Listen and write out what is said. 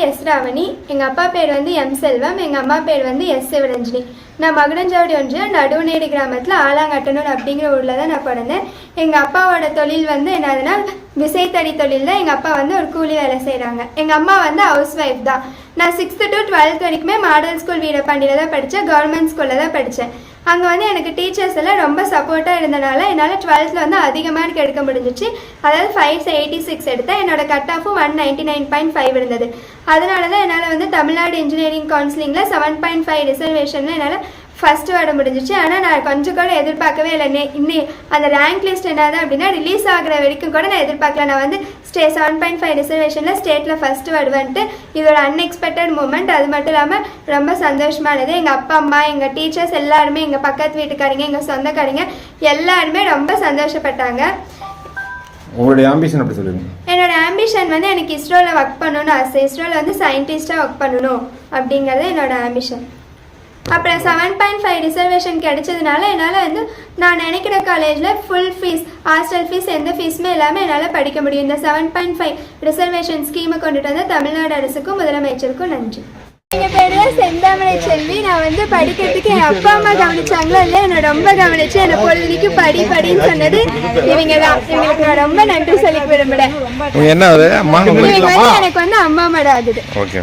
S Ravani. எங்கள் அப்பா பேர் வந்து எம் செல்வம். எங்கள் அம்மா பேர் வந்து எஸ் சிவரஞ்சினி. நான் மகுடஞ்சாவடி ஒன்றியம் நடுவுநேரி கிராமத்தில் ஆலாங்கட்டனூர் அப்படிங்கிற ஊரில் தான் நான் பிறந்தேன். எங்கள் அப்பாவோட தொழில் வந்து என்னதுன்னா விசைத்தடி தொழில் தான். எங்கள் அப்பா வந்து ஒரு கூலி வேலை செய்கிறாங்க. எங்கள் அம்மா வந்து ஹவுஸ் ஒய்ஃப் தான். நான் 6th to 12th வரைக்குமே மாடல் ஸ்கூல் வீரபாண்டியில் தான் படித்தேன். கவர்மெண்ட் ஸ்கூலில் தான் படித்தேன். அங்கே வந்து எனக்கு டீச்சர்ஸ் எல்லாம் ரொம்ப சப்போர்ட்டாக இருந்தனால என்னால் 12th வந்து அதிக மார்க் எடுக்க முடிஞ்சிச்சு. அதாவது 586 எடுத்தேன். என்னோட கட் ஆஃபும் 199.5 இருந்தது. அதனால தான் என்னால் வந்து தமிழ்நாடு இன்ஜினியரிங் கவுன்சிலிங்கில் 7.5 ரிசர்வேஷனில் என்னால் ஃபஸ்ட்டு வர முடிஞ்சிச்சு. ஆனால் நான் கொஞ்சம் கூட எதிர்பார்க்கவே இல்லை. இன்னும் அந்த ரேங்க் லிஸ்ட் என்னது அப்படின்னா ரிலீஸ் ஆகிற வரைக்கும் கூட நான் எதிர்பார்க்கல. நான் வந்து 7.5 ரிசர்வேஷனில் ஸ்டேட்டில் ஃபஸ்ட்டு வருவேன்ட்டு இது ஒரு அன்எக்ஸ்பெக்டட் மூமெண்ட். அது மட்டும் இல்லாமல் ரொம்ப சந்தோஷமானது. எங்கள் அப்பா அம்மா, எங்கள் டீச்சர்ஸ் எல்லாருமே, எங்கள் பக்கத்து வீட்டுக்காரங்க, எங்கள் சொந்தக்காரங்க எல்லாருமே ரொம்ப சந்தோஷப்பட்டாங்க. உங்களுடைய ஆம்பிஷன் அப்படி சொல்லுங்க. என்னோட ஆம்பிஷன் வந்து எனக்கு இஸ்ரோவில் ஒர்க் பண்ணணும்னு ஆசை. இஸ்ரோவில் வந்து சயின்டிஸ்டாக ஒர்க் பண்ணணும் அப்படிங்கிறது என்னோட ஆம்பிஷன். அப்புறம் 7.5 ரிசர்வேஷன் கிடைச்சதுனால என்னால் வந்து நான் நினைக்கிற காலேஜில் ஃபுல் ஃபீஸ், ஹாஸ்டல் ஃபீஸ், எந்த ஃபீஸுமே இல்லாமல் என்னால் படிக்க முடியும். இந்த 7.5 ரிசர்வேஷன் ஸ்கீமை கொண்டுட்டு வந்த தமிழ்நாடு அரசுக்கும் முதலமைச்சருக்கும் நன்றி. எங்கள் பேர் தான் செந்தாமரை செல்வி. நான் வந்து படிக்கிறதுக்கு என் அப்பா அம்மா கவனிச்சாங்களோ இல்லை, என்னை ரொம்ப கவனிச்சு என்னை பொழுதுக்கு படின்னு சொன்னது இவங்க தான். இவங்களுக்கு நான் ரொம்ப நன்றி சொல்லி விரும்புகிறேன். என்ன எனக்கு வந்து அம்மா மட ஆகுது. ஓகே.